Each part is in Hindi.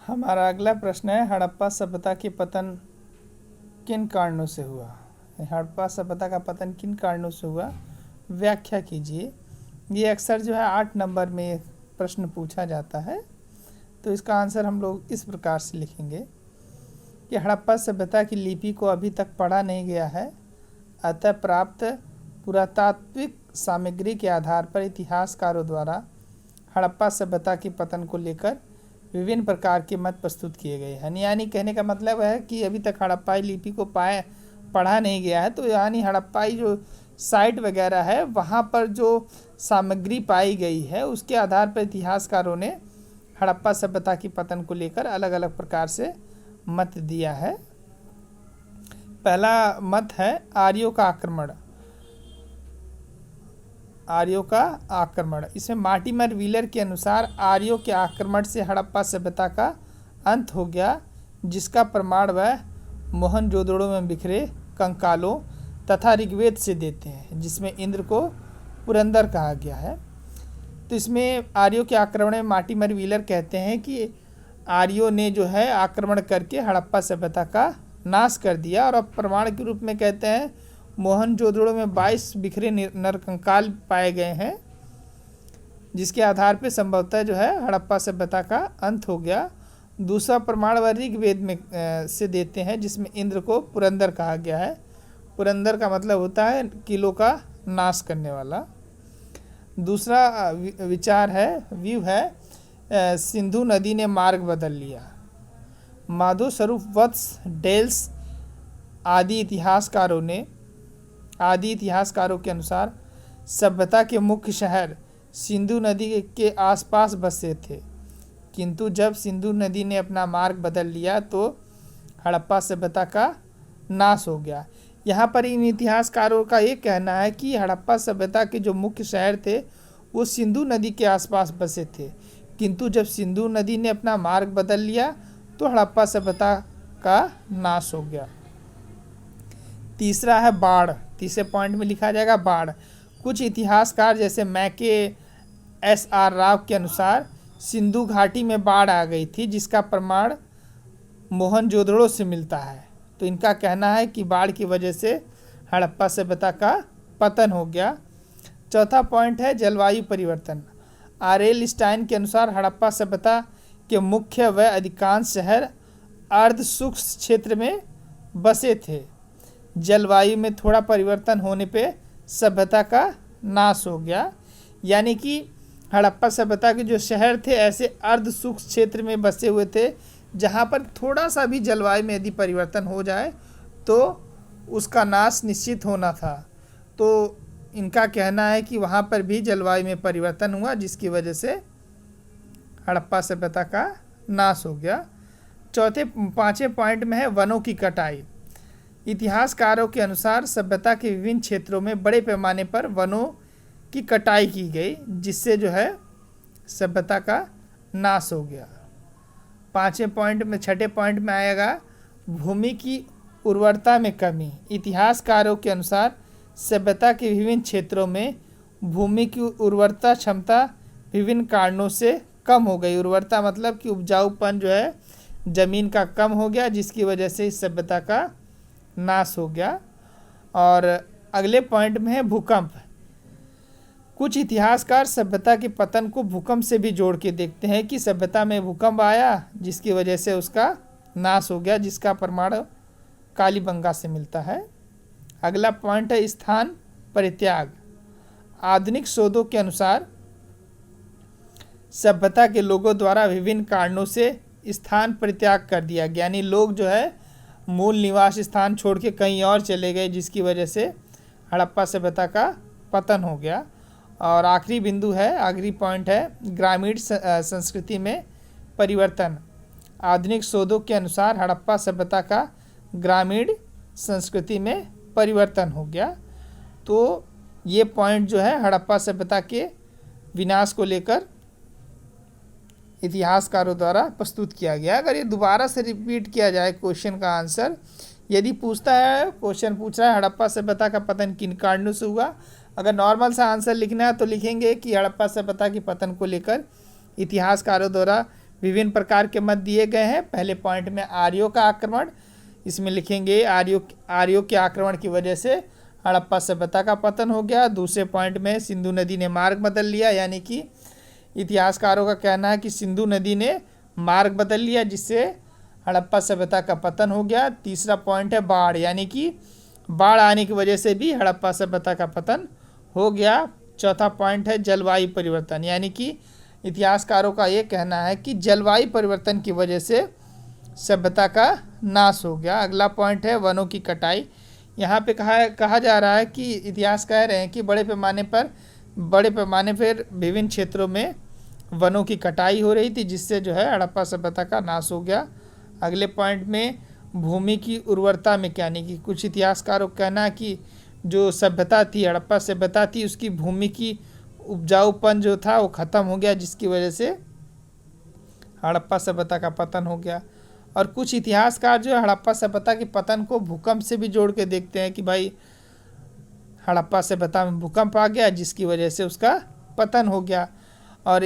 हमारा अगला प्रश्न है, हड़प्पा सभ्यता के पतन किन कारणों से हुआ। हड़प्पा सभ्यता का पतन किन कारणों से हुआ, व्याख्या कीजिए। ये अक्सर जो है 8 नंबर में प्रश्न पूछा जाता है। तो इसका आंसर हम लोग इस प्रकार से लिखेंगे कि हड़प्पा सभ्यता की लिपि को अभी तक पढ़ा नहीं गया है, अतः प्राप्त पुरातात्विक सामग्री के आधार पर इतिहासकारों द्वारा हड़प्पा सभ्यता के पतन को लेकर विभिन्न प्रकार के मत प्रस्तुत किए गए हैं। यानी कहने का मतलब है कि अभी तक हड़प्पाई लिपि को पढ़ा नहीं गया है, तो यानी हड़प्पाई जो साइट वगैरह है वहाँ पर जो सामग्री पाई गई है उसके आधार पर इतिहासकारों ने हड़प्पा सभ्यता की पतन को लेकर अलग अलग प्रकार से मत दिया है। पहला मत है आर्यों का आक्रमण। आर्यों का आक्रमण, इसमें मार्टिमर व्हीलर के अनुसार आर्यों के आक्रमण से हड़प्पा सभ्यता का अंत हो गया, जिसका प्रमाण वह मोहनजोदड़ो में बिखरे कंकालों तथा ऋग्वेद से देते हैं, जिसमें इंद्र को पुरंदर कहा गया है। तो इसमें आर्यों के आक्रमण में मार्टिमर व्हीलर कहते हैं कि आर्यों ने जो है आक्रमण करके हड़प्पा सभ्यता का नाश कर दिया, और अब प्रमाण के रूप में कहते हैं मोहनजोदड़ो में 22 बिखरे नरकंकाल पाए गए हैं, जिसके आधार पर संभवतः जो है हड़प्पा सभ्यता का अंत हो गया। दूसरा प्रमाण वह ऋग्वेद में से देते हैं, जिसमें इंद्र को पुरंदर कहा गया है। पुरंदर का मतलब होता है किलों का नाश करने वाला। दूसरा विचार है, व्यू है, सिंधु नदी ने मार्ग बदल लिया। माधो स्वरूप वत्स, डेल्स आदि इतिहासकारों के अनुसार सभ्यता के मुख्य शहर सिंधु नदी के आसपास बसे थे, किंतु जब सिंधु नदी ने अपना मार्ग बदल लिया तो हड़प्पा सभ्यता का नाश हो गया। यहाँ पर इन इतिहासकारों का ये कहना है कि हड़प्पा सभ्यता के जो मुख्य शहर थे वो सिंधु नदी के आसपास बसे थे, किंतु जब सिंधु नदी ने अपना मार्ग बदल लिया तो हड़प्पा सभ्यता का नाश हो गया। तीसरा है बाढ़। तीसरे पॉइंट में लिखा जाएगा बाढ़। कुछ इतिहासकार जैसे मैके SR राव के अनुसार सिंधु घाटी में बाढ़ आ गई थी, जिसका प्रमाण मोहनजोदड़ो से मिलता है। तो इनका कहना है कि बाढ़ की वजह से हड़प्पा सभ्यता का पतन हो गया। चौथा पॉइंट है जलवायु परिवर्तन। RL स्टाइन के अनुसार हड़प्पा सभ्यता के मुख्य व अधिकांश शहर अर्ध शुष्क क्षेत्र में बसे थे। जलवायु में थोड़ा परिवर्तन होने पे सभ्यता का नाश हो गया। यानी कि हड़प्पा सभ्यता के जो शहर थे ऐसे अर्ध शुष्क क्षेत्र में बसे हुए थे, जहाँ पर थोड़ा सा भी जलवायु में यदि परिवर्तन हो जाए तो उसका नाश निश्चित होना था। तो इनका कहना है कि वहाँ पर भी जलवायु में परिवर्तन हुआ, जिसकी वजह से हड़प्पा सभ्यता का नाश हो गया। पाँचवें पॉइंट में है वनों की कटाई। इतिहासकारों के अनुसार सभ्यता के विभिन्न क्षेत्रों में बड़े पैमाने पर वनों की कटाई की गई, जिससे जो है सभ्यता का नाश हो गया। छठे पॉइंट में आएगा भूमि की उर्वरता में कमी। इतिहासकारों के अनुसार सभ्यता के विभिन्न क्षेत्रों में भूमि की उर्वरता क्षमता विभिन्न कारणों से कम हो गई। उर्वरता मतलब कि उपजाऊपन जो है ज़मीन का कम हो गया, जिसकी वजह से इस सभ्यता का नाश हो गया। और अगले पॉइंट में है भूकंप। कुछ इतिहासकार सभ्यता के पतन को भूकंप से भी जोड़ के देखते हैं कि सभ्यता में भूकंप आया, जिसकी वजह से उसका नाश हो गया, जिसका प्रमाण कालीबंगा से मिलता है। अगला पॉइंट है स्थान परित्याग। आधुनिक शोधों के अनुसार सभ्यता के लोगों द्वारा विभिन्न कारणों से स्थान परित्याग कर दिया गया, यानी लोग जो है मूल निवास स्थान छोड़ के कहीं और चले गए, जिसकी वजह से हड़प्पा सभ्यता का पतन हो गया। और आखिरी बिंदु है, आखिरी पॉइंट है ग्रामीण संस्कृति में परिवर्तन। आधुनिक शोधों के अनुसार हड़प्पा सभ्यता का ग्रामीण संस्कृति में परिवर्तन हो गया। तो ये पॉइंट जो है हड़प्पा सभ्यता के विनाश को लेकर इतिहासकारों द्वारा प्रस्तुत किया गया। अगर ये दोबारा से रिपीट किया जाए क्वेश्चन का आंसर, यदि पूछता है, क्वेश्चन पूछ रहा है हड़प्पा सभ्यता का पतन किन कारणों से हुआ, अगर नॉर्मल सा आंसर लिखना है तो लिखेंगे कि हड़प्पा सभ्यता के पतन को लेकर इतिहासकारों द्वारा विभिन्न प्रकार के मत दिए गए हैं। पहले पॉइंट में आर्यों का आक्रमण, इसमें लिखेंगे आर्यों के आक्रमण की वजह से हड़प्पा सभ्यता का पतन हो गया। दूसरे पॉइंट में सिंधु नदी ने मार्ग बदल लिया, यानी कि इतिहासकारों का कहना है कि सिंधु नदी ने मार्ग बदल लिया जिससे हड़प्पा सभ्यता का पतन हो गया। तीसरा पॉइंट है बाढ़, यानी कि बाढ़ आने की वजह से भी हड़प्पा सभ्यता का पतन हो गया। चौथा पॉइंट है जलवायु परिवर्तन, यानी कि इतिहासकारों का ये कहना है कि जलवायु परिवर्तन की वजह से सभ्यता का नाश हो गया। अगला पॉइंट है वनों की कटाई। यहाँ पे कहा जा रहा है कि इतिहास कह रहे हैं कि बड़े पैमाने पर विभिन्न क्षेत्रों में वनों की कटाई हो रही थी जिससे जो है हड़प्पा सभ्यता का नाश हो गया। अगले पॉइंट में भूमि की उर्वरता में, यानी कि कुछ इतिहासकारों का कहना है कि जो सभ्यता थी, हड़प्पा सभ्यता थी, उसकी भूमि की उपजाऊपन जो था वो ख़त्म हो गया जिसकी वजह से हड़प्पा सभ्यता का पतन हो गया। और कुछ इतिहासकार जो है हड़प्पा सभ्यता के पतन को भूकंप से भी जोड़ के देखते हैं कि भाई हड़प्पा सभ्यता में भूकंप आ गया जिसकी वजह से उसका पतन हो गया। और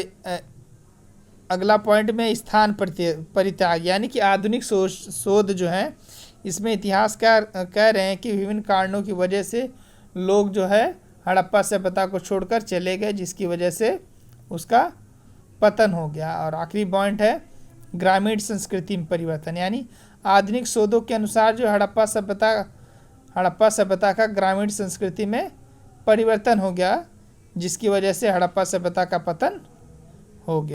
अगला पॉइंट में स्थान परित्याग, यानी कि आधुनिक शोध जो है इसमें इतिहासकार कह रहे हैं कि विभिन्न कारणों की वजह से लोग जो है हड़प्पा सभ्यता को छोड़कर चले गए जिसकी वजह से उसका पतन हो गया। और आखिरी पॉइंट है ग्रामीण संस्कृति में परिवर्तन, यानी आधुनिक शोधों के अनुसार जो हड़प्पा सभ्यता का ग्रामीण संस्कृति में परिवर्तन हो गया जिसकी वजह से हड़प्पा सभ्यता का पतन हो गया।